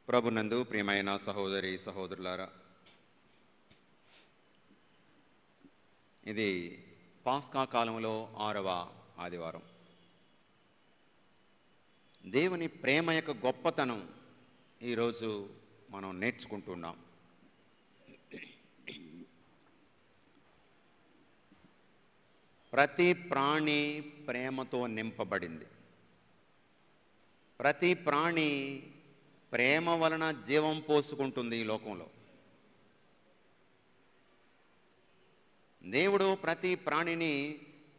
ప్రభునందు ప్రియమైన సహోదరి సహోదరులారా, ఇది పాస్కా కాలంలో 6వ ఆదివారం. దేవుని ప్రేమ యొక్క గొప్పతనం ఈరోజు మనం నేర్చుకుంటున్నాం. ప్రతి ప్రాణి ప్రేమతో నింపబడింది. ప్రతి ప్రాణి ప్రేమ వలన జీవం పోసుకుంటుంది ఈ లోకంలో. దేవుడు ప్రతి ప్రాణిని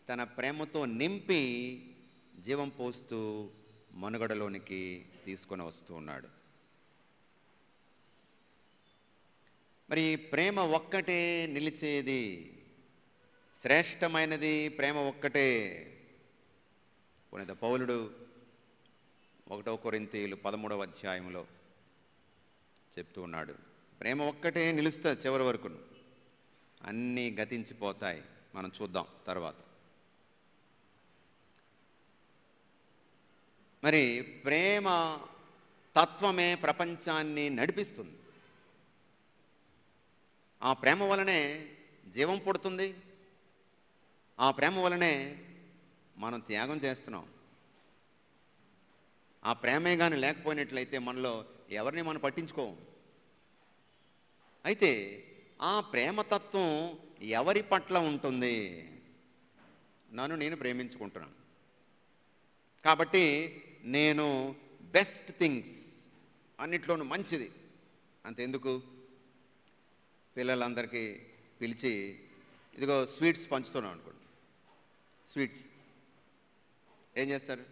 తన ప్రేమతో నింపి జీవం పోస్తూ మనుగడలోనికి తీసుకొని వస్తూ ఉన్నాడు. మరి ప్రేమ ఒక్కటే నిలిచేది, శ్రేష్టమైనది ప్రేమ ఒక్కటే. పునీత పౌలుడు 1 కొరింథీయులు 13వ అధ్యాయంలో చెప్తూ ఉన్నాడు, ప్రేమ ఒక్కటే నిలుస్తుంది చివరి వరకు, అన్నీ గతించిపోతాయి. మనం చూద్దాం తర్వాత. మరి ప్రేమ తత్వమే ప్రపంచాన్ని నడిపిస్తుంది. ఆ ప్రేమ వలనే జీవం పుడుతుంది. ఆ ప్రేమ వలనే మనం త్యాగం చేస్తున్నాం. ఆ ప్రేమే కానీ లేకపోయినట్లయితే మనలో ఎవరిని మనం పట్టించుకోం. అయితే ఆ ప్రేమతత్వం ఎవరి పట్ల ఉంటుంది? నన్ను నేను ప్రేమించుకుంటున్నాను కాబట్టి నేను బెస్ట్ థింగ్స్ అన్నిట్లోనూ మంచిది అంతెందుకు, పిల్లలందరికీ పిలిచి ఇదిగో స్వీట్స్ పంచుతున్నాం అనుకోండి. స్వీట్స్ ఏం చేస్తారు?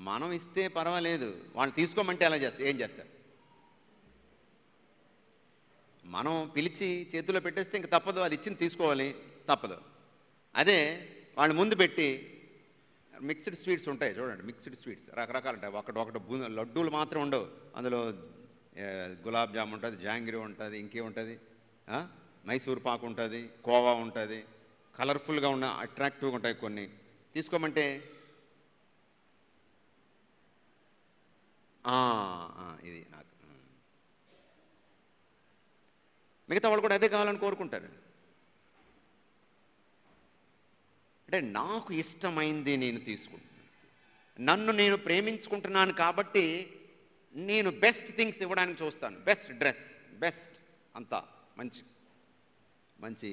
మనం ఇస్తే పర్వాలేదు, వాళ్ళు తీసుకోమంటే ఎలా చేస్తారు? ఏం చేస్తారు? మనం పిలిచి చేతిలో పెట్టేస్తే ఇంక తప్పదు, అది ఇచ్చింది తీసుకోవాలి, తప్పదు. అదే వాళ్ళు ముందు పెట్టి మిక్స్డ్ స్వీట్స్ ఉంటాయి చూడండి, మిక్స్డ్ స్వీట్స్ రకరకాలు ఉంటాయి. ఒకటి లడ్డూలు మాత్రం ఉండవు, అందులో గులాబ్ జామ్ ఉంటుంది, జాంగిరి ఉంటుంది, ఇంకే ఉంటుంది, మైసూర్ పాకు ఉంటుంది, కోవా ఉంటుంది, కలర్ఫుల్గా ఉన్న అట్రాక్టివ్గా ఉంటాయి. కొన్ని తీసుకోమంటే ఇది నాకు, మిగతా వాళ్ళు కూడా అదే కావాలని కోరుకుంటారు. అంటే నాకు ఇష్టమైంది నేను తీసుకుంటున్నాను, నన్ను నేను ప్రేమించుకుంటున్నాను కాబట్టి నేను బెస్ట్ థింగ్స్ ఇవ్వడానికి చూస్తాను. బెస్ట్ డ్రెస్, బెస్ట్ అంతా మంచి మంచి.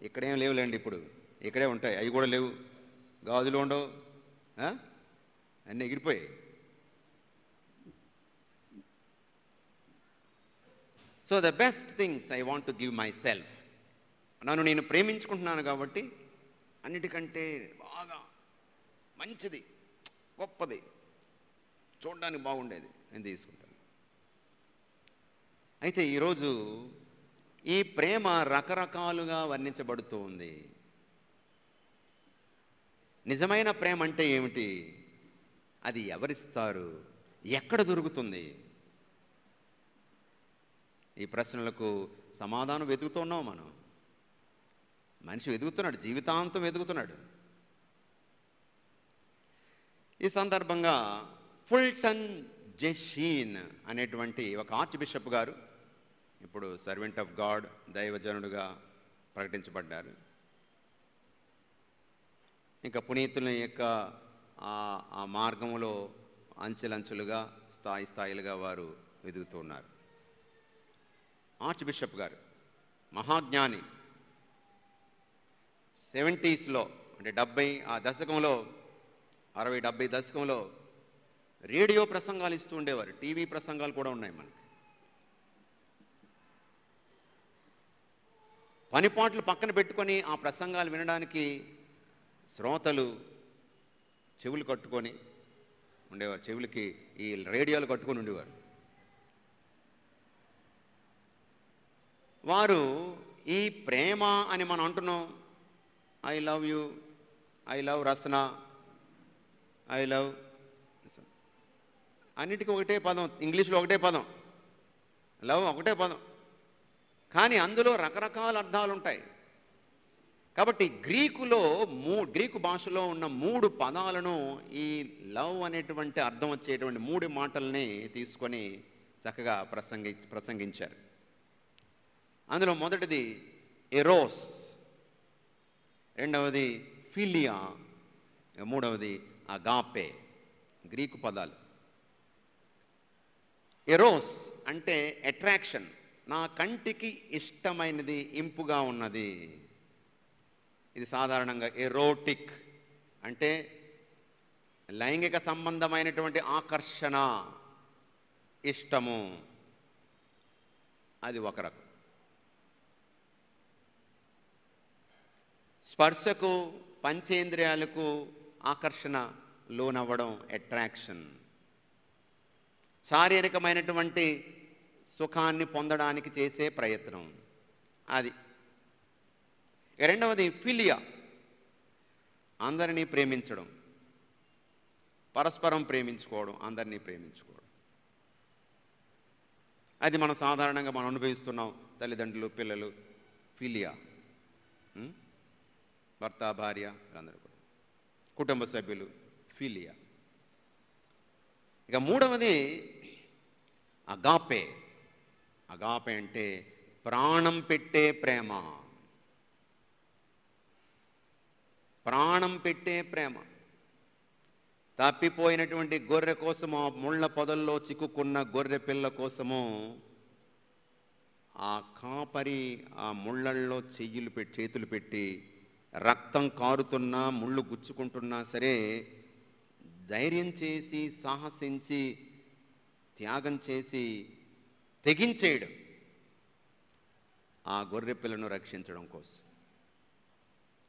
ఇక్కడేం లేవులేండి, ఇప్పుడు ఇక్కడే ఉంటాయి, అవి కూడా లేవు, గాజులు ఉండవు, అన్నీ ఎగిరిపోయాయి. So the best things I want to give myself. నన్ను నేను ప్రేమించుకుంటున్నాను కాబట్టి అన్నిటికంటే బాగా మంచిది, గొప్పది, చూడడానికి బాగుండేది నేను తీసుకుంటాను. అయితే ఈరోజు ఈ ప్రేమ రకరకాలుగా వర్ణించబడుతూ ఉంది. నిజమైన ప్రేమ అంటే ఏమిటి? అది ఎవరిస్తారు? ఎక్కడ దొరుకుతుంది? ఈ ప్రశ్నలకు సమాధానం వెతుకుతున్నాం మనం. మనిషి వెతుకుతున్నాడు, జీవితాంతం వెతుకుతున్నాడు. ఈ సందర్భంగా ఫుల్టన్ జెషీన్ అనేటువంటి ఒక ఆర్చ్ బిషప్ గారు, ఇప్పుడు సర్వెంట్ ఆఫ్ గాడ్, దైవజనుడుగా ప్రకటించబడ్డారు. ఇంకా పునీతుల యొక్క ఆ మార్గంలో అంచెలంచులుగా స్థాయిలుగా వారు వెతుకుతున్నారు. ఆర్చ్ బిషప్ గారు మహాజ్ఞాని. 70s అంటే 70 ఆ దశకంలో, 60-70 దశకంలో రేడియో ప్రసంగాలు ఇస్తూ ఉండేవారు. టీవీ ప్రసంగాలు కూడా ఉన్నాయి మనకి. పనిపాట్లు పక్కన పెట్టుకొని ఆ ప్రసంగాలు వినడానికి శ్రోతలు చెవులు కట్టుకొని ఉండేవారు, చెవులకి ఈ రేడియోలు కట్టుకొని ఉండేవారు. వారు ఈ ప్రేమ అని మనం అంటున్నాం, I love you, I love Rasana, I love, అన్నిటికీ ఒకటే పదం, ఇంగ్లీష్లో ఒకటే పదం, లవ్ ఒకటే పదం, కానీ అందులో రకరకాల అర్థాలు ఉంటాయి. కాబట్టి గ్రీకు భాషలో ఉన్న 3 పదాలను ఈ లవ్ అనేటువంటి అర్థం వచ్చేటువంటి 3 మాటల్ని తీసుకొని చక్కగా ప్రసంగించారు. అందులో మొదటిది ఎరోస్, రెండవది ఫిలియా, మూడవది అగాపే. గ్రీకు పదాలు. ఎరోస్ అంటే అట్రాక్షన్, నా కంటికి ఇష్టమైనది, ఇంపుగా ఉన్నది. ఇది సాధారణంగా ఎరోటిక్ అంటే లైంగిక సంబంధమైనటువంటి ఆకర్షణ, ఇష్టము, అది ఒక రకం. స్పర్శకు, పంచేంద్రియాలకు ఆకర్షణ లోనవ్వడం అట్రాక్షన్, శారీరకమైనటువంటి సుఖాన్ని పొందడానికి చేసే ప్రయత్నం, అది. రెండవది ఫిలియా, అందరినీ ప్రేమించడం, పరస్పరం ప్రేమించుకోవడం, అందరినీ ప్రేమించుకోవడం. అది మనం సాధారణంగా మనం అనుభవిస్తున్నాం. తల్లిదండ్రులు, పిల్లలు, ఫిలియా, భర్త, భార్య, అందరూ కూడా, కుటుంబ సభ్యులు, ఫిలియా. ఇక మూడవది అగాపే. అగాపే అంటే ప్రాణం పెట్టే ప్రేమ. ప్రాణం పెట్టే ప్రేమ. తప్పిపోయినటువంటి గొర్రె కోసము, ముళ్ళ పొదల్లో చిక్కుకున్న గొర్రె పిల్ల కోసము ఆ కాపరి ఆ ముళ్ళల్లో చేతులు పెట్టి రక్తం కారుతున్నా, ముళ్ళు గుచ్చుకుంటున్నా సరే ధైర్యం చేసి, సాహసించి, త్యాగం చేసి, తెగించేయడం ఆ గొర్రె పిల్లను రక్షించడం కోసం.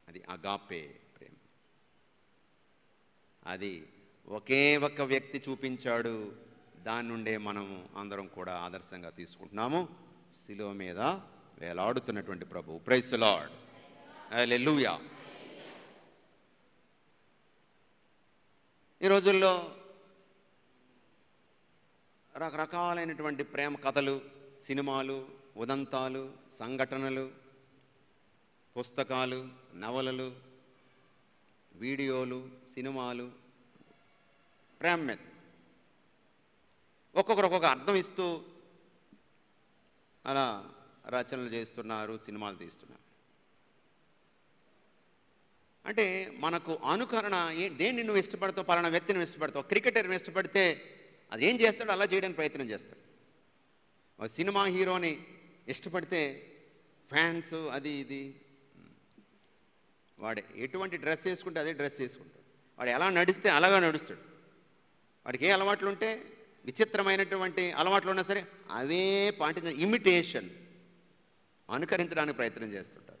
అది అగాపే ప్రేమ. అది ఒకే ఒక వ్యక్తి చూపించాడు. దాని నుండే మనము అందరం కూడా ఆదర్శంగా తీసుకుంటున్నాము. శిలువ మీద వేలాడుతున్నటువంటి ప్రభు. Praise the lord. హల్లెలూయా. ఈ రోజుల్లో రకరకాలైనటువంటి ప్రేమ కథలు, సినిమాలు, ఉదంతాలు, సంఘటనలు, పుస్తకాలు, నవలలు, వీడియోలు, సినిమాలు ప్రేమ మీద ఒక్కొక్కరు ఒక్కొక్క అర్థం ఇస్తూ అలా రచనలు చేస్తున్నారు, సినిమాలు తీస్తున్నారు. అంటే మనకు అనుకరణ, దేన్ని నువ్వు ఇష్టపడతావు, పలానా వ్యక్తిని నువ్వు ఇష్టపడతావు. క్రికెటర్ని ఇష్టపడితే అది ఏం చేస్తాడో అలా చేయడానికి ప్రయత్నం చేస్తాడు. సినిమా హీరోని ఇష్టపడితే ఫ్యాన్స్, అది ఇది. వాడు ఎటువంటి డ్రెస్ వేసుకుంటే అదే డ్రెస్ వేసుకుంటాడు. వాడు ఎలా నడిస్తే అలాగా నడుస్తాడు. వాడికి ఏ అలవాట్లు ఉంటే, విచిత్రమైనటువంటి అలవాట్లు ఉన్నా సరే అవే పాటించ, ఇమిటేషన్, అనుకరించడానికి ప్రయత్నం చేస్తుంటారు.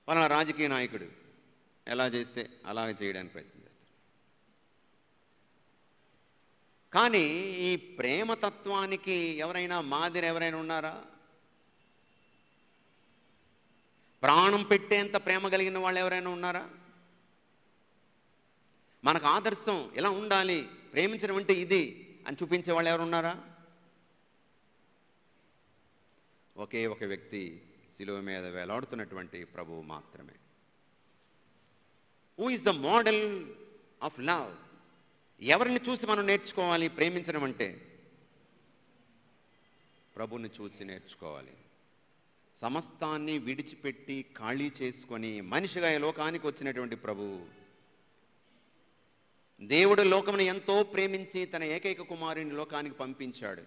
పలానా రాజకీయ నాయకుడు ఎలా చేస్తే అలాగే చేయడానికి ప్రయత్నం చేస్తారు. కానీ ఈ ప్రేమతత్వానికి ఎవరైనా ఉన్నారా? ప్రాణం పెట్టేంత ప్రేమ కలిగిన వాళ్ళు ఎవరైనా ఉన్నారా? మనకు ఆదర్శం ఎలా ఉండాలి, ప్రేమించడం అంటే ఇది అని చూపించే వాళ్ళు ఎవరు ఉన్నారా? ఒకే ఒక వ్యక్తి, శిలువ మీద వేలాడుతున్నటువంటి ప్రభువు మాత్రమే. Who is the model of love? ఎవరిని చూసి మనం నేర్చుకోవాలి ప్రేమించడం అంటే? ప్రభువుని చూసి నేర్చుకోవాలి. సమస్తాన్ని విడిచిపెట్టి ఖాళీ చేసుకొని మనిషిగా ఈ లోకానికి వచ్చినటువంటి ప్రభువు, దేవుడు లోకమును ఎంతో ప్రేమించి తన ఏకైక కుమారుని లోకానికి పంపించాడు.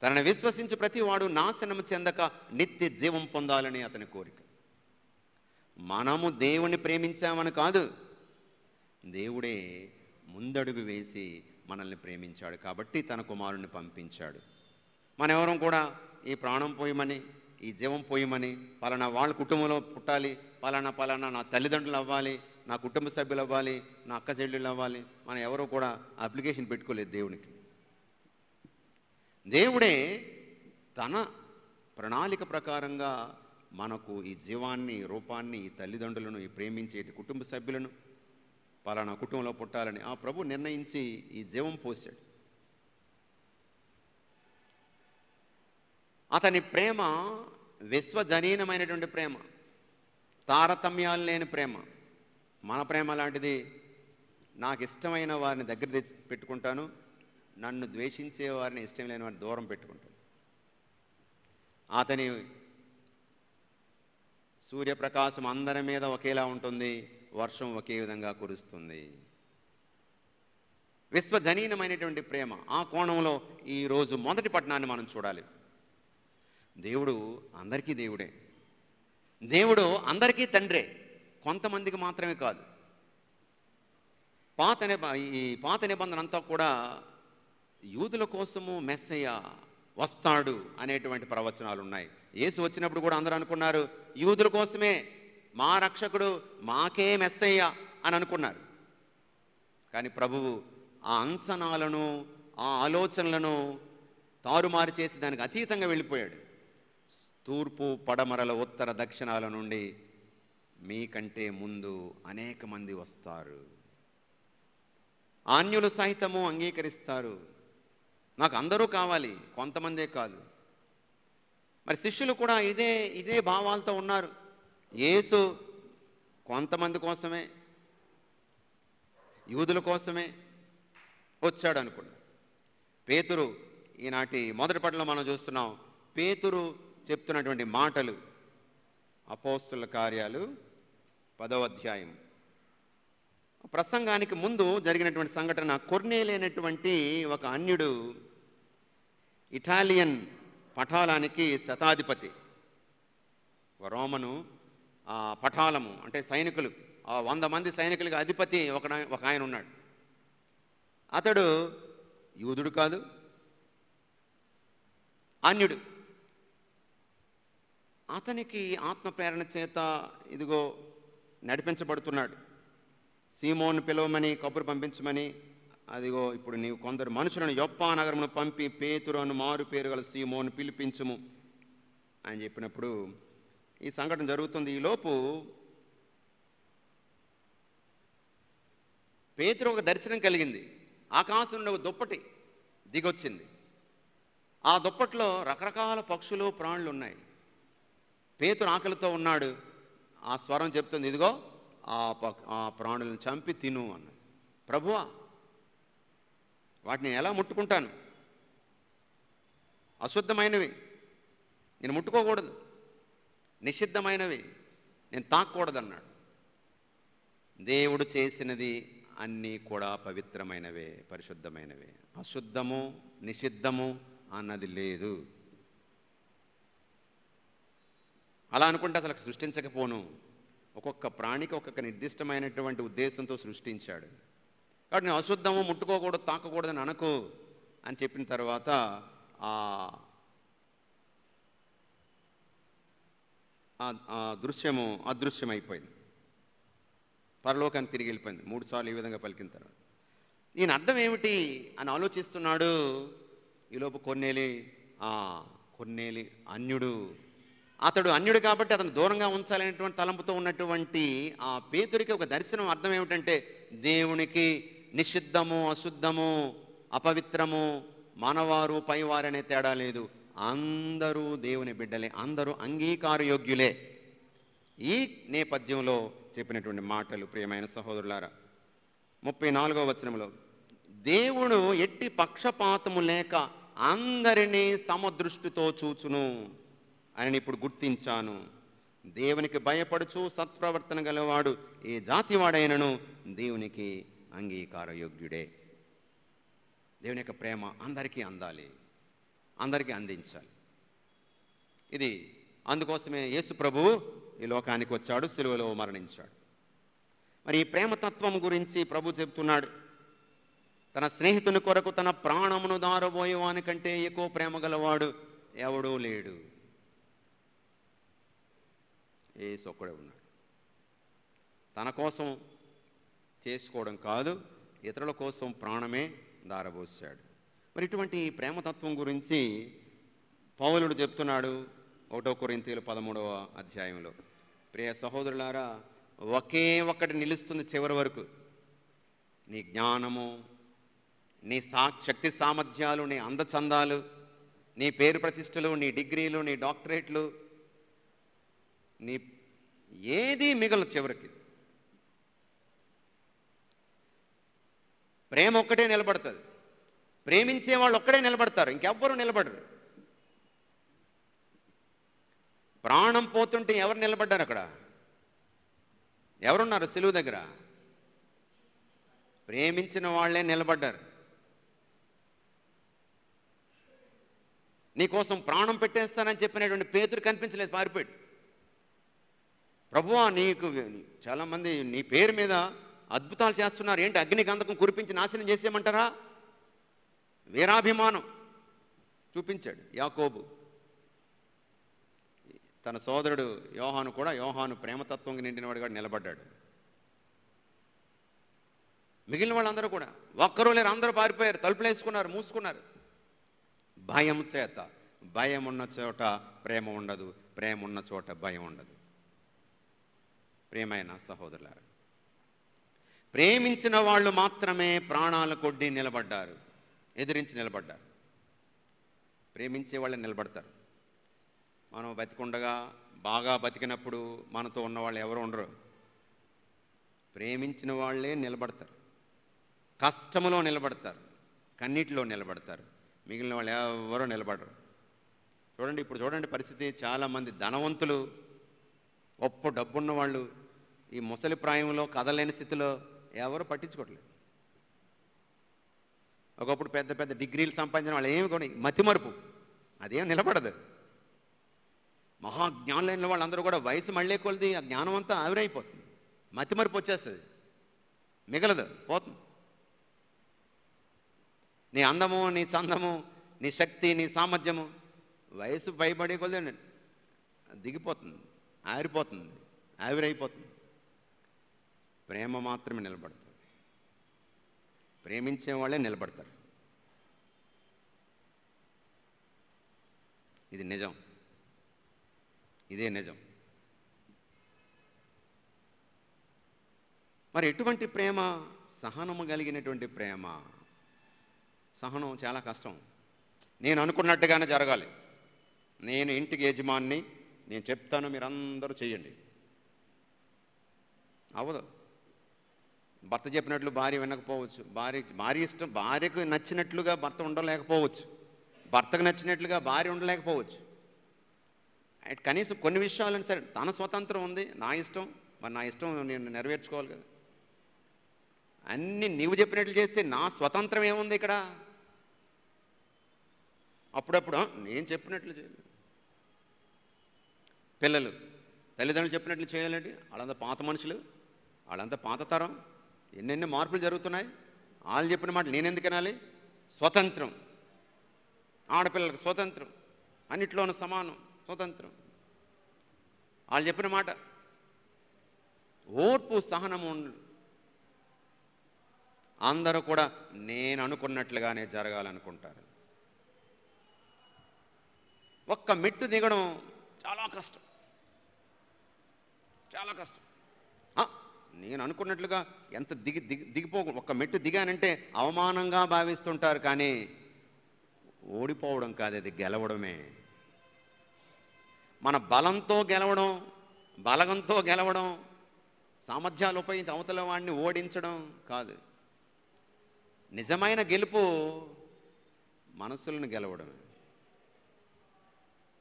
తనను విశ్వసించి ప్రతి వాడు నాశనము చెందక నిత్య జీవం పొందాలని అతని కోరిక. మనము దేవుణ్ణి ప్రేమించామని కాదు, దేవుడే ముందడుగు వేసి మనల్ని ప్రేమించాడు కాబట్టి తన కుమారుణ్ణి పంపించాడు. మనెవరం కూడా ఈ ప్రాణం పోయమని, ఈ జీవం పోయమని, పలానా వాళ్ళ కుటుంబంలో పుట్టాలి, పలానా నా తల్లిదండ్రులు అవ్వాలి, నా కుటుంబ సభ్యులు అవ్వాలి, నా అక్క చెల్లెళ్ళు అవ్వాలి, మనం ఎవరో కూడా అప్లికేషన్ పెట్టుకోలేదు దేవునికి. దేవుడే తన ప్రణాళిక ప్రకారంగా మనకు ఈ జీవాన్ని, రూపాన్ని, ఈ తల్లిదండ్రులను, ఈ ప్రేమించే కుటుంబ సభ్యులను పలానా కుటుంబంలో పుట్టాలని ఆ ప్రభు నిర్ణయించి ఈ జీవం పోసాడు. అతని ప్రేమ విశ్వజనీనమైనటువంటి ప్రేమ, తారతమ్యాలు లేని ప్రేమ. మన ప్రేమ లాంటిది. నాకు ఇష్టమైన వారిని దగ్గర పెట్టుకుంటాను, నన్ను ద్వేషించే వారిని ఇష్టం లేని వారిని దూరం పెట్టుకుంటాను. అతని సూర్యప్రకాశం అందరి మీద ఒకేలా ఉంటుంది, వర్షం ఒకే విధంగా కురుస్తుంది. విశ్వజనీనమైనటువంటి ప్రేమ. ఆ కోణంలో ఈరోజు మొదటి పట్టణాన్ని మనం చూడాలి. దేవుడు అందరికీ దేవుడే, దేవుడు అందరికీ తండ్రే, కొంతమందికి మాత్రమే కాదు. ఈ పాత నిబంధన అంతా కూడా యూదుల కోసము మెస్సయ్య వస్తాడు అనేటువంటి ప్రవచనాలు ఉన్నాయి. యేసు వచ్చినప్పుడు కూడా అందరూ అనుకున్నారు యూదుల కోసమే, మా రక్షకుడు, మాకే మెస్సయ్య అని అనుకున్నారు. కానీ ప్రభువు ఆ అంచనాలను, ఆ ఆలోచనలను తారుమారు చేసి దానికి అతీతంగా వెళ్ళిపోయాడు. తూర్పు పడమరల ఉత్తర దక్షిణాల నుండి మీకంటే ముందు అనేక మంది వస్తారు, అన్యులు సైతము అంగీకరిస్తారు. నాకు అందరూ కావాలి, కొంతమందే కాదు. మరి శిష్యులు కూడా ఇదే భావాలతో ఉన్నారు. యేసు కొంతమంది కోసమే, యూదుల కోసమే వచ్చాడు అనుకున్నాడు. పేతురు, ఈనాటి మొదటి పట్టణంలో మనం చూస్తున్నాం, పేతురు చెప్తున్నటువంటి మాటలు. అపోస్తుల కార్యాలు 10వ అధ్యాయం. ప్రసంగానికి ముందు జరిగినటువంటి సంఘటన, కొర్నేలైనటువంటి ఒక అన్యుడు ఇటాలియన్ పటాలానికి శతాధిపతి, రోమను పటాలము అంటే సైనికులు, 100 మంది సైనికులకి అధిపతి ఒక ఆయన ఉన్నాడు. అతడు యూదుడు కాదు, అన్యుడు. అతనికి ఆత్మ ప్రేరణ చేత ఇదిగో నడిపించబడుతున్నాడు. సీమోను పిలవమని, కబురు పంపించమని, అదిగో ఇప్పుడు నీవు కొందరు మనుషులను యొప్పా నగరమును పంపి పేతురు అను మారు పేరు గల సీమోను పిలిపించుము అని చెప్పినప్పుడు ఈ సంఘటన జరుగుతుంది. ఈలోపు పేతురు ఒక దర్శనం కలిగింది. ఆకాశంలో ఒక దుప్పటి దిగొచ్చింది. ఆ దుప్పట్లో రకరకాల పక్షులు, ప్రాణులు ఉన్నాయి. పేతురు ఆకలితో ఉన్నాడు. ఆ స్వరం చెప్తుంది, ఇదిగో ఆ ప్రాణులను చంపి తిను అన్నది. ప్రభువా, వాటిని ఎలా ముట్టుకుంటాను? అశుద్ధమైనవి, నేను ముట్టుకోకూడదు. నిషిద్ధమైనవి, నేను తాకూడదన్నాడు. దేవుడు చేసినది అన్నీ కూడా పవిత్రమైనవే, పరిశుద్ధమైనవే. అశుద్ధము, నిషిద్ధము అన్నది లేదు. అలా అనుకుంటే అసలు సృష్టించకపోను. ఒక్కొక్క ప్రాణికి ఒక్కొక్క నిర్దిష్టమైనటువంటి ఉద్దేశంతో సృష్టించాడు. కాబట్టి నేను అశుద్ధము, ముట్టుకోకూడదు, తాకకూడదని అనకు అని చెప్పిన తర్వాత ఆ దృశ్యము అదృశ్యమైపోయింది. పరలోకానికి తిరిగి వెళ్ళిపోయింది 3 సార్లు ఈ విధంగా పలికిన తర్వాత. ఈయన అర్థం ఏమిటి అని ఆలోచిస్తున్నాడు. ఈలోపు కొర్నేలి అన్యుడు. అతడు అన్యుడు కాబట్టి అతను దూరంగా ఉంచాలనేటువంటి తలంపుతో ఉన్నటువంటి ఆ పేతురికి ఒక దర్శనం. అర్థం ఏమిటంటే దేవునికి నిషిద్ధము, అశుద్ధము, అపవిత్రము, మనవారు, పైవారనే తేడా లేదు. అందరూ దేవుని బిడ్డలే, అందరూ అంగీకారయోగ్యులే. ఈ నేపథ్యంలో చెప్పినటువంటి మాటలు ప్రియమైన సహోదరులారా, 34వ వచనంలో దేవుడు ఎట్టి పక్షపాతము లేక అందరినీ సమదృష్టితో చూచును అని ఇప్పుడు గుర్తించాను. దేవునికి భయపడుచు సత్ప్రవర్తన గలవాడు ఏ జాతివాడైనను దేవునికి అంగీకారయోగ్యుడే. దేవుని యొక్క ప్రేమ అందరికీ అందాలి, అందరికీ అందించాలి. ఇది అందుకోసమే యేసు ప్రభువు ఈ లోకానికి వచ్చాడు, సిలువలో మరణించాడు. మరి ఈ ప్రేమతత్వం గురించి ప్రభు చెబుతున్నాడు. తన స్నేహితుని కొరకు తన ప్రాణమును దారబోయేవాని కంటే ఎక్కువ ప్రేమ గలవాడు ఎవడూ లేడు. యేసు ఒక్కడే ఉన్నాడు. తన కోసం చేసుకోవడం కాదు, ఇతరుల కోసం ప్రాణమే దారబోసాడు. మరి ఇటువంటి ప్రేమతత్వం గురించి పౌలుడు చెప్తున్నాడు 1 కొరింథీయులు 13వ అధ్యాయంలో. ప్రియ సహోదరులారా, ఒకే ఒక్కటి నిలుస్తుంది చివరి వరకు. నీ జ్ఞానము, నీ శక్తి సామర్థ్యాలు, నీ అందచందాలు, నీ పేరు ప్రతిష్టలు, నీ డిగ్రీలు, నీ డాక్టరేట్లు, నీ ఏది మిగలదు చివరికి. ప్రేమ ఒక్కటే నిలబడుతుంది. ప్రేమించే వాళ్ళు ఒక్కడే నిలబడతారు, ఇంకెవ్వరూ నిలబడరు. ప్రాణం పోతుంటే ఎవరు నిలబడ్డారు అక్కడ? ఎవరున్నారు సిలువ దగ్గర? ప్రేమించిన వాళ్ళే నిలబడ్డారు. నీకోసం ప్రాణం పెట్టేస్తానని చెప్పినటువంటి పేతురు కనిపించలేదు, పారిపోయాడు. ప్రభువా, నీకు చాలామంది నీ పేరు మీద అద్భుతాలు చేస్తున్నారు, ఏంటి అగ్ని గంధకం కురిపించి నాశనం చేసేయమంటారా? వీరాభిమానం చూపించాడు యాకోబు. తన సోదరుడు యోహాను కూడా, యోహాను ప్రేమతత్వంగా నిండినవాడు కూడా నిలబడ్డాడు. మిగిలిన వాళ్ళందరూ కూడా ఒక్కరూ లేరు, అందరూ పారిపోయారు, తలుపులు వేసుకున్నారు, మూసుకున్నారు. భయం చేత. భయం ఉన్న చోట ప్రేమ ఉండదు, ప్రేమ ఉన్న చోట భయం ఉండదు. ప్రేమైన సహోదరులారా, ప్రేమించిన వాళ్ళు మాత్రమే ప్రాణాలు కొడ్డి నిలబడ్డారు, ఎదిరించి నిలబడ్డారు. ప్రేమించే వాళ్ళని నిలబడతారు. మనం బతికుండగా, బాగా బతికినప్పుడు మనతో ఉన్నవాళ్ళు ఎవరు ఉండరు. ప్రేమించిన వాళ్ళే నిలబడతారు. కష్టములో నిలబడతారు, కన్నీటిలో నిలబడతారు. మిగిలిన వాళ్ళు ఎవరో నిలబడరు. చూడండి, ఇప్పుడు చూడండి పరిస్థితి. చాలామంది ధనవంతులు, గొప్ప డబ్బున్న వాళ్ళు ఈ ముసలి ప్రాయంలో కదలేని స్థితిలో ఎవరు పట్టించుకోవట్లేదు. ఒకప్పుడు పెద్ద పెద్ద డిగ్రీలు సంపాదించిన వాళ్ళు ఏమి కూడా మతిమరుపు, అదేం నిలబడదు. మహాజ్ఞానులైన వాళ్ళందరూ కూడా వయసు మళ్ళీ కొలిది ఆ జ్ఞానం అంతా ఆవిరైపోతుంది, మతిమరుపు వచ్చేస్తుంది, మిగలదు, పోతుంది. నీ అందము, నీ చందము, నీ శక్తి, నీ సామర్థ్యము వయసు పైబడే కొద్ది దిగిపోతుంది, ఆరిపోతుంది, ఆవిరైపోతుంది. ప్రేమ మాత్రమే నిలబడుతుంది. ప్రేమించే వాళ్ళే నిలబడతారు. ఇది నిజం, ఇదే నిజం. మరి ఎటువంటి ప్రేమ? సహనము కలిగినటువంటి ప్రేమ. సహనం చాలా కష్టం. నేను అనుకున్నట్టుగానే జరగాలి, నేను ఇంటికి యజమాన్ని, నేను చెప్తాను మీరందరూ చెయ్యండి. అవదు. భర్త చెప్పినట్లు భార్య వినకపోవచ్చు, భార్య ఇష్టం, భార్యకు నచ్చినట్లుగా భర్త ఉండలేకపోవచ్చు, భర్తకు నచ్చినట్లుగా భార్య ఉండలేకపోవచ్చు. కనీసం కొన్ని విషయాలను సరే తన స్వతంత్రం ఉంది, నా ఇష్టం, మరి నా ఇష్టం నేను నెరవేర్చుకోవాలి కదా. అన్నీ నీవు చెప్పినట్లు చేస్తే నా స్వతంత్రం ఏముంది ఇక్కడ? అప్పుడప్పుడు నేను చెప్పినట్లు చేయాలి. పిల్లలు తల్లిదండ్రులు చెప్పినట్లు చేయాలండి. వాళ్ళంతా పాత మనుషులు, వాళ్ళంతా పాత తరం, ఎన్నెన్ని మార్పులు జరుగుతున్నాయి. వాళ్ళు చెప్పిన మాట నేనెందుకు వినాలి? స్వతంత్రం. ఆడపిల్లలకు స్వతంత్రం, అన్నిట్లోనూ సమానం, స్వతంత్రం. వాళ్ళు చెప్పిన మాట. ఓర్పు, సహనము. అందరూ కూడా నేను అనుకున్నట్లుగానే జరగాలనుకుంటారు. ఒక్క మెట్టు దిగడం చాలా కష్టం, చాలా కష్టం. నేను అనుకున్నట్లుగా ఎంత దిగిపో ఒక్క మెట్టు దిగానంటే అవమానంగా భావిస్తుంటారు. కానీ ఓడిపోవడం కాదు, అది గెలవడమే. మన బలంతో గెలవడం, బలగంతో గెలవడం, సామర్థ్యాలు ఉపయోగించి అవతల వాడిని ఓడించడం కాదు. నిజమైన గెలుపు మనసులను గెలవడం,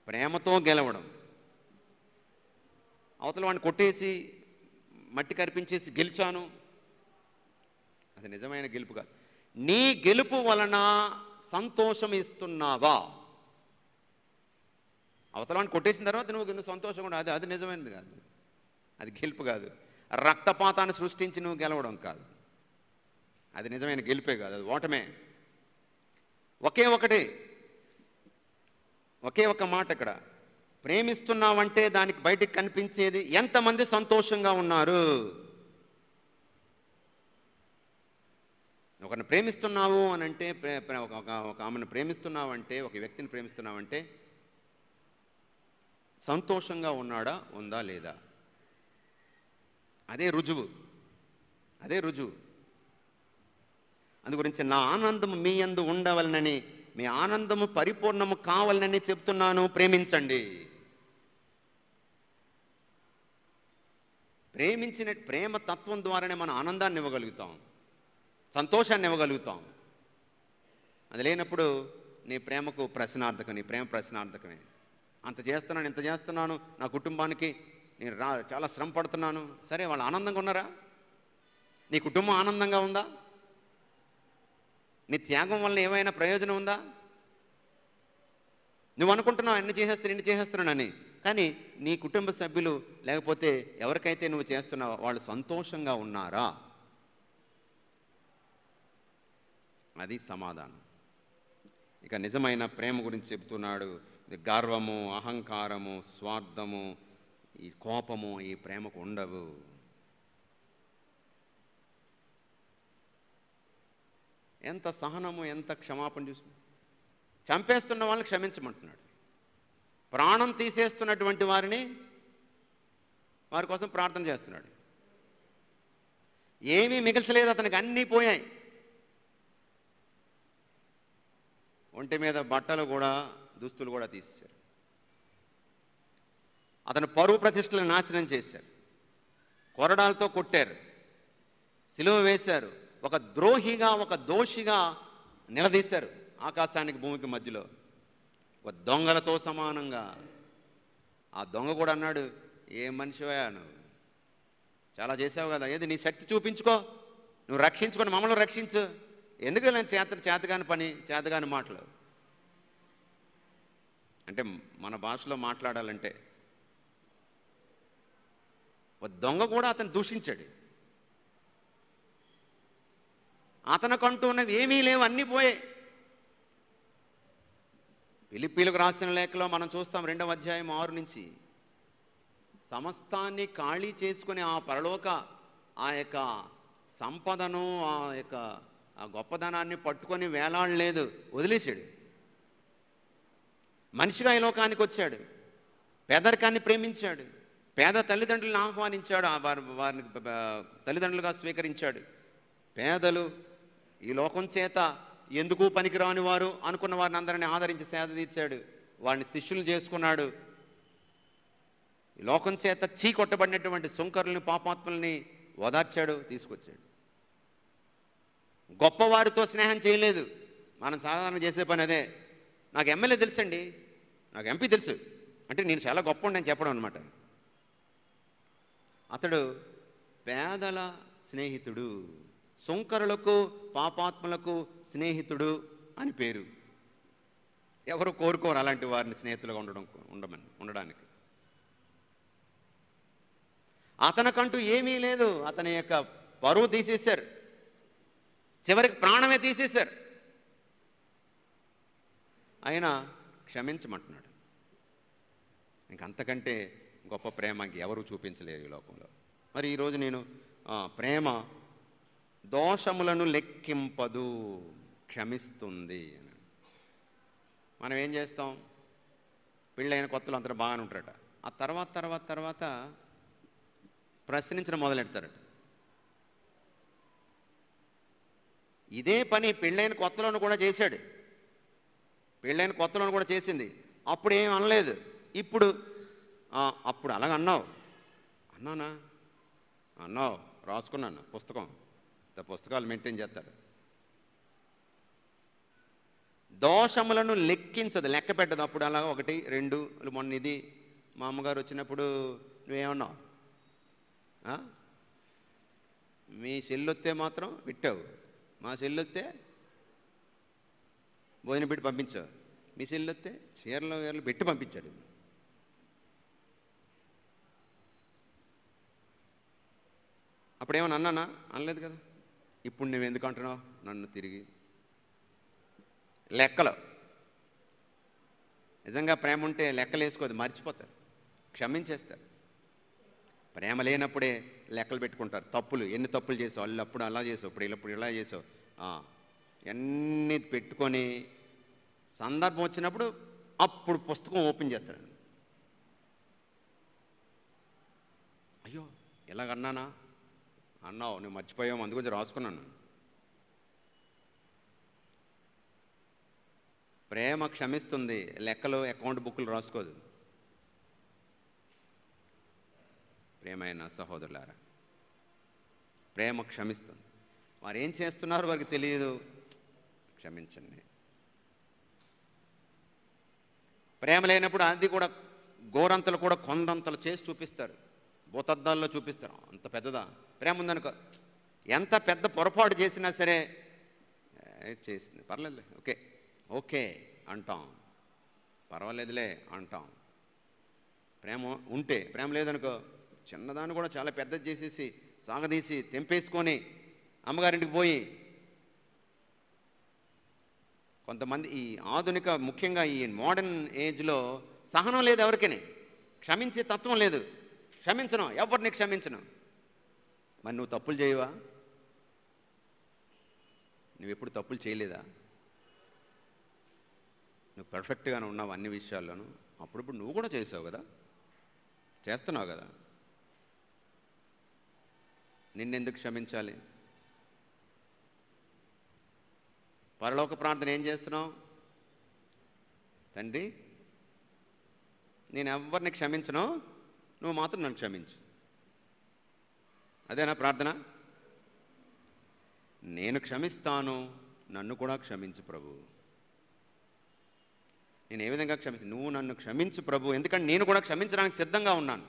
ప్రేమతో గెలవడం. అవతల వాడిని కొట్టేసి మట్టి కరిపించేసి గెలిచాను, అది నిజమైన గెలుపు కాదు. నీ గెలుపు వలన సంతోషం ఇస్తున్నావా? అవతల వాడిని కొట్టేసిన తర్వాత నువ్వు సంతోషం కూడా, అది నిజమైనది కాదు, అది గెలుపు కాదు. రక్తపాతాన్ని సృష్టించి నువ్వు గెలవడం కాదు, అది నిజమైన గెలుపే కాదు, అది ఓటమే. ఒకే ఒక మాట ఇక్కడ. ప్రేమిస్తున్నావంటే దానికి బయటికి కనిపించేది ఎంతమంది సంతోషంగా ఉన్నారు. ఒకరిని ప్రేమిస్తున్నావు అని అంటే, ఒక ఆమెను ప్రేమిస్తున్నావంటే, ఒక వ్యక్తిని ప్రేమిస్తున్నావంటే సంతోషంగా ఉన్నాడా, ఉందా లేదా, అదే రుజువు. అందుగురించి నా ఆనందం మీ యందు ఉండవలనని మీ ఆనందము పరిపూర్ణము కావాలని చెప్తున్నాను, ప్రేమించండి. ప్రేమ తత్వం ద్వారానే మనం ఆనందాన్ని ఇవ్వగలుగుతాం, సంతోషాన్ని ఇవ్వగలుగుతాం. అది లేనప్పుడు నీ ప్రేమకు ప్రశ్నార్థకం, నీ ప్రేమ ప్రశ్నార్థకమే. అంత చేస్తున్నాను, ఇంత చేస్తున్నాను, నా కుటుంబానికి నేను చాలా శ్రమ పడుతున్నాను. సరే, వాళ్ళు ఆనందంగా ఉన్నారా? నీ కుటుంబం ఆనందంగా ఉందా? నీ త్యాగం వల్ల ఏమైనా ప్రయోజనం ఉందా? నువ్వు అనుకుంటున్నావు ఎన్ని చేసేస్తున్నానని, కానీ నీ కుటుంబ సభ్యులు లేకపోతే ఎవరికైతే నువ్వు చేస్తున్నావో వాళ్ళు సంతోషంగా ఉన్నారా? అది సమాధానం. ఇక నిజమైన ప్రేమ గురించి చెబుతున్నాడు. ఇది గర్వము, అహంకారము, స్వార్థము, ఈ కోపము ఈ ప్రేమకు ఉండవు. ఎంత సహనము, ఎంత క్షమాపణ చూసి. చంపేస్తున్న వాళ్ళని క్షమించమంటున్నాడు. ప్రాణం తీసేస్తున్నటువంటి వారి కోసం ప్రార్థన చేస్తున్నాడు. ఏమీ మిగిల్చలేదు అతనికి, అన్నీ పోయాయి. ఒంటి మీద బట్టలు కూడా, దుస్తులు కూడా తీసేశారు. అతను పరువు ప్రతిష్టలను నాశనం చేశారు. కొరడాలతో కొట్టారు, సిలువ వేశారు, ఒక ద్రోహిగా, ఒక దోషిగా నిలదీశారు ఆకాశానికి భూమికి మధ్యలో, ఒక దొంగలతో సమానంగా. ఆ దొంగ కూడా అన్నాడు, ఏ మనిషివా నువ్వు, చాలా చేసావు కదా, ఏది నీ శక్తి చూపించుకో, నువ్వు రక్షించుకొని మమ్మల్ని రక్షించు, ఎందుకు నేను చేతగాని పని, చేతగాని మాటలు. అంటే మన భాషలో మాట్లాడాలంటే ఒక దొంగ కూడా అతను దూషించాడు. అతనికంటూ ఉన్నవి ఏమీ లేవు, అన్నీ పోయాయి. ఫిలిప్పీలకు రాసిన లేఖలో మనం చూస్తాం 2వ అధ్యాయం 6 నుంచి, సమస్తాన్ని ఖాళీ చేసుకుని ఆ పరలోక ఆ యొక్క సంపదను, ఆ యొక్క ఆ గొప్పదనాన్ని పట్టుకొని వేలాడలేదు, వదిలేశాడు. మనిషిగా ఈ లోకానికి వచ్చాడు, పేదరికాన్ని ప్రేమించాడు, పేద తల్లిదండ్రులను ఆహ్వానించాడు, వారిని తల్లిదండ్రులుగా స్వీకరించాడు. పేదలు, ఈ లోకం చేత ఎందుకు పనికిరాని వారు అనుకున్న వారిని అందరినీ ఆదరించి సేద తీర్చాడు, వారిని శిష్యులు చేసుకున్నాడు. ఈ లోకం చేత చీకొట్టబడినటువంటి సుంకరుల్ని, పాపాత్ముల్ని ఓదార్చాడు, తీసుకొచ్చాడు. గొప్పవారితో స్నేహం చేయలేదు. మనం సాధారణ చేసే పని అదే. నాకు ఎమ్మెల్యే తెలుసండి, నాకు ఎంపీ తెలుసు అంటే నేను చాలా గొప్ప అని చెప్పడం అనమాట. అతడు పేదల స్నేహితుడు, సుంకరులకు, పాపాత్ములకు స్నేహితుడు అని పేరు. ఎవరు కోరుకోరు అలాంటి వారిని స్నేహితులుగా ఉండడానికి. అతనికంటూ ఏమీ లేదు. అతని యొక్క పరువు తీసేశారు, చివరికి ప్రాణమే తీసేశారు. ఆయన క్షమించమంటున్నాడు. ఇంకంతకంటే గొప్ప ప్రేమ ఎవరు చూపించలేరు ఈ లోకంలో. మరి ఈరోజు నేను ప్రేమ దోషములను లెక్కింపదు, క్షమిస్తుంది అని. మనం ఏం చేస్తాం, పెళ్ళైన కొత్తలో అంతా బాగానే ఉంటారట, ఆ తర్వాత ప్రశ్నించడం మొదలెడతారట. ఇదే పని పెళ్ళైన కొత్తలోను కూడా చేశాడు, పెళ్ళైన కొత్తలోను కూడా చేసింది. అప్పుడు ఏం అనలేదు. ఇప్పుడు అప్పుడు అలాగ అన్నానా అన్నావు, రాసుకున్నాను పుస్తకాలు మెయింటైన్ చేస్తాడు. దోషములను లెక్కించదు, లెక్క పెట్టదు. అప్పుడు అలాగ 1, 2 మొన్న ఇది మా అమ్మగారు వచ్చినప్పుడు నువ్వేమన్నావు, మీ చెల్లొత్తే మాత్రం విట్టావు, మా చెల్లొత్తే భోజనం పెట్టి పంపించావు, మీ చెల్లొత్తే చీరలు పెట్టి పంపించాడు. అప్పుడేమన్నా అన్నానా? అనలేదు కదా. ఇప్పుడు నువ్వు ఎందుకు అంటున్నావు నన్ను తిరిగి? లెక్కలు, నిజంగా ప్రేమ ఉంటే లెక్కలు వేసుకోదు, మర్చిపోతారు, క్షమించేస్తారు. ప్రేమ లేనప్పుడే లెక్కలు పెట్టుకుంటారు. తప్పులు, ఎన్ని తప్పులు చేసావు, వాళ్ళు అప్పుడు అలా చేసావు, ఇప్పుడు ఇలా చేసావు, అన్నీ పెట్టుకొని సందర్భం వచ్చినప్పుడు అప్పుడు పుస్తకం ఓపెన్ చేస్తాడు. అయ్యో ఇలాగన్నానా, అన్నావు, నువ్వు మర్చిపోయావు, అందుగురించి రాసుకున్నాను. ప్రేమ క్షమిస్తుంది, లెక్కలు అకౌంట్ బుక్కులు రాసుకోదు. ప్రేమైన సహోదరులారా, ప్రేమ క్షమిస్తుంది. వారు ఏం చేస్తున్నారో వారికి తెలియదు, క్షమించండి. ప్రేమ లేనప్పుడు అది కూడా గోరంతలు కూడా కొండంతలు చేసి చూపిస్తారు, భూతద్దాల్లో చూపిస్తారు. అంత పెద్దదా ప్రేమ ఉందనుకో, ఎంత పెద్ద పొరపాటు చేసినా సరే చేసింది పర్లేదులే, ఓకే ఓకే అంటాం, పర్వాలేదులే అంటాం. ప్రేమ ఉంటే. ప్రేమ లేదనుకో, చిన్నదాన్ని కూడా చాలా పెద్దది చేసేసి సాగదీసి తెంపేసుకొని అమ్మగారింటికి పోయి. కొంతమంది ఈ ఆధునిక, ముఖ్యంగా ఈ మోడర్న్ ఏజ్లో సహనం లేదు ఎవరికైనా, క్షమించే తత్వం లేదు. క్షమించను, ఎవరిని క్షమించను. మరి నువ్వు తప్పులు చేయవా? నువ్వెప్పుడు తప్పులు చేయలేదా? నువ్వు పర్ఫెక్ట్గానే ఉన్నావు అన్ని విషయాల్లోనూ. అప్పుడప్పుడు నువ్వు కూడా చేసావు కదా, చేస్తున్నావు కదా. నిన్నెందుకు క్షమించాలి? పరలోక ప్రార్థన ఏం చేస్తున్నావు? తండ్రి, నేను ఎవరిని క్షమించను, నువ్వు మాత్రం నన్ను క్షమించు. అదేనా ప్రార్థన? నేను క్షమిస్తాను, నన్ను కూడా క్షమించు ప్రభు. నేను ఏ విధంగా క్షమించు? నువ్వు నన్ను క్షమించు ప్రభు, ఎందుకంటే నేను కూడా క్షమించడానికి సిద్ధంగా ఉన్నాను.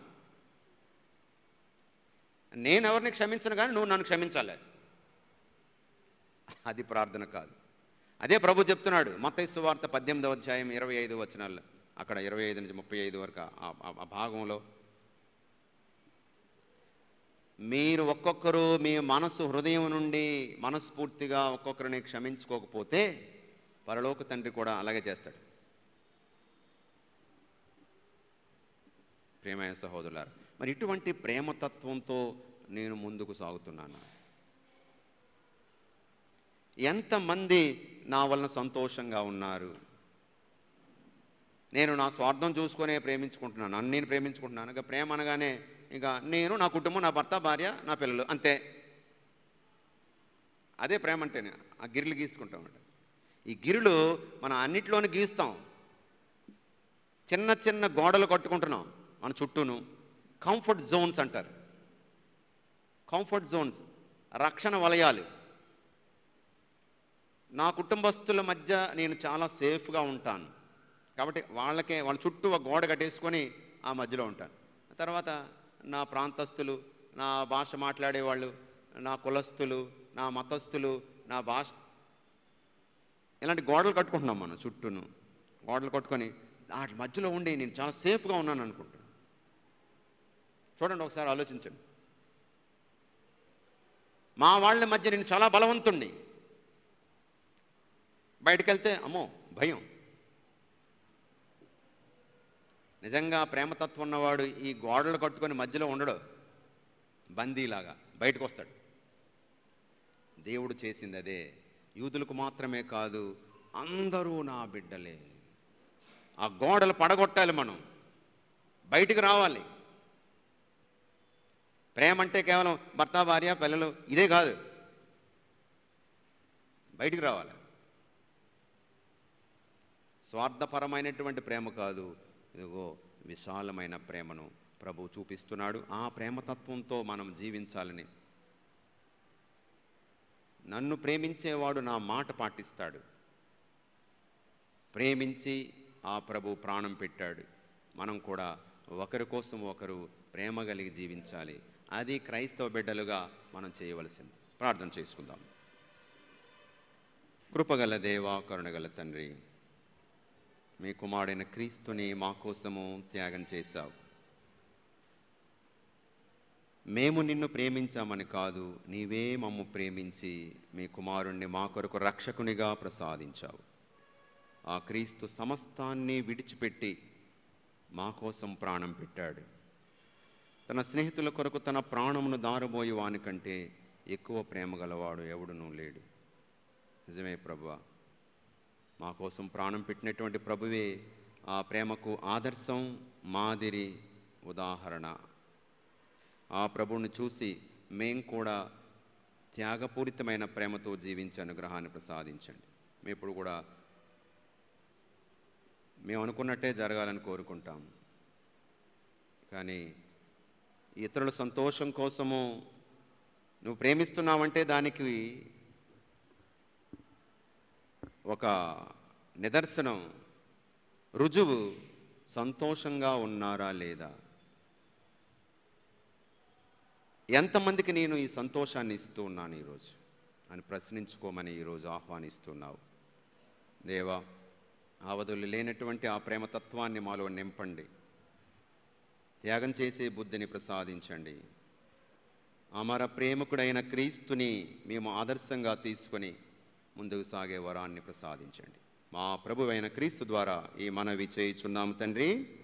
నేను ఎవరిని క్షమించను కానీ నువ్వు నన్ను క్షమించాలి. అది ప్రార్థన కాదు. అదే ప్రభు చెప్తున్నాడు మత్తయి సువార్త 18వ అధ్యాయం 25 వచనాల్లో, అక్కడ 25 నుంచి 35 వరకు ఆ భాగంలో, మీరు ఒక్కొక్కరు మీ మనసు హృదయం నుండి మనస్ఫూర్తిగా ఒక్కొక్కరిని క్షమించుకోకపోతే పరలోక తండ్రి కూడా అలాగే చేస్తాడు. ప్రేమైన సహోదరులారా, మరి ఇటువంటి ప్రేమతత్వంతో నేను ముందుకు సాగుతున్నాను. ఎంతమంది నా వలన సంతోషంగా ఉన్నారు? నేను నా స్వార్థం చూసుకునే ప్రేమించుకుంటున్నాను, నన్ను నేను ప్రేమించుకుంటున్నాను. ఇక ప్రేమ అనగానే ఇక నేను, నా కుటుంబం, నా భర్త, భార్య, నా పిల్లలు, అంతే. అదే ప్రేమ అంటేనే. ఆ గిరులు గీసుకుంటామంట. ఈ గిరులు మనం అన్నిట్లోనూ గీస్తాం. చిన్న చిన్న గోడలు కట్టుకుంటున్నాం మన చుట్టూను. కంఫర్ట్ జోన్స్ అంటారు. కంఫర్ట్ జోన్స్, రక్షణ వలయాలు. నా కుటుంబస్తుల మధ్య నేను చాలా సేఫ్గా ఉంటాను కాబట్టి వాళ్ళ చుట్టూ ఒక గోడ కట్టేసుకొని ఆ మధ్యలో ఉంటాను. తర్వాత నా ప్రాంతస్తులు, నా భాష మాట్లాడేవాళ్ళు, నా కులస్తులు, నా మతస్థులు, నా భాష, ఇలాంటి గోడలు కట్టుకుంటున్నాం మనం చుట్టూను. గోడలు కట్టుకొని వాటి మధ్యలో ఉండి నేను చాలా సేఫ్గా ఉన్నాను అనుకుంటున్నాను. చూడండి, ఒకసారి ఆలోచించండి. మా వాళ్ళ మధ్య నేను చాలా బలవంతుణ్ణి, బయటకు వెళ్తే అమ్మో భయం. నిజంగా ప్రేమతత్వం ఉన్నవాడు ఈ గోడలు కట్టుకొని మధ్యలో ఉండడు, బందీలాగా బయటకు వస్తాడు. దేవుడు చేసింది అదే. యూదులకు మాత్రమే కాదు, అందరూ నా బిడ్డలే. ఆ గోడలు పడగొట్టాలి, మనం బయటికి రావాలి. ప్రేమ అంటే కేవలం భర్త, భార్య, పిల్లలు ఇదే కాదు, బయటికి రావాలి. స్వార్థపరమైనటువంటి ప్రేమ కాదు, ఇదిగో విశాలమైన ప్రేమను ప్రభు చూపిస్తున్నాడు. ఆ ప్రేమతత్వంతో మనం జీవించాలని. నన్ను ప్రేమించేవాడు నా మాట పాటిస్తాడు. ప్రేమించి ఆ ప్రభు ప్రాణం పెట్టాడు. మనం కూడా ఒకరి కోసం ఒకరు ప్రేమ కలిగి జీవించాలి. అది క్రైస్తవ బిడ్డలుగా మనం చేయవలసింది. ప్రార్థన చేసుకుందాం. కృపగల దేవా, కరుణగల తండ్రి, మీ కుమారుడైన క్రీస్తుని మా కోసము త్యాగం చేశావు. మేము నిన్ను ప్రేమించామని కాదు, నీవే మమ్ము ప్రేమించి మీ కుమారుణ్ణి మా కొరకు రక్షకునిగా ప్రసాదించావు. ఆ క్రీస్తు సమస్తాన్ని విడిచిపెట్టి మా కోసం ప్రాణం పెట్టాడు. తన స్నేహితుల కొరకు తన ప్రాణమును దారబోయే వానికంటే ఎక్కువ ప్రేమ గలవాడు ఎవడునూ లేడు. నిజమే ప్రభువా, మా కోసం ప్రాణం పెట్టినటువంటి ప్రభువే ఆ ప్రేమకు ఆదర్శం, మాదిరి, ఉదాహరణ. ఆ ప్రభువుని చూసి మేము కూడా త్యాగపూరితమైన ప్రేమతో జీవించే అనుగ్రహాన్ని ప్రసాదించండి. మేము ఇప్పుడు కూడా మేము అనుకున్నట్టే జరగాలని కోరుకుంటాం. కానీ ఇతరుల సంతోషం కోసము నువ్వు ప్రేమిస్తున్నావంటే దానికి ఒక నిదర్శనం, రుజువు సంతోషంగా ఉన్నారా లేదా. ఎంతమందికి నేను ఈ సంతోషాన్ని ఇస్తూ ఉన్నాను ఈరోజు అని ప్రశ్నించుకోమని ఈరోజు ఆహ్వానిస్తున్నావు. దేవా, ఆవదులు లేనటువంటి ఆ ప్రేమతత్వాన్ని మాలో నింపండి. త్యాగం చేసే బుద్ధిని ప్రసాదించండి. అమర ప్రేమకుడైన క్రీస్తుని మేము ఆదర్శంగా తీసుకొని ముందుకు సాగే వరాన్ని ప్రసాదించండి. మా ప్రభువైన క్రీస్తు ద్వారా ఈ మనవి చేయుచున్నాము తండ్రి.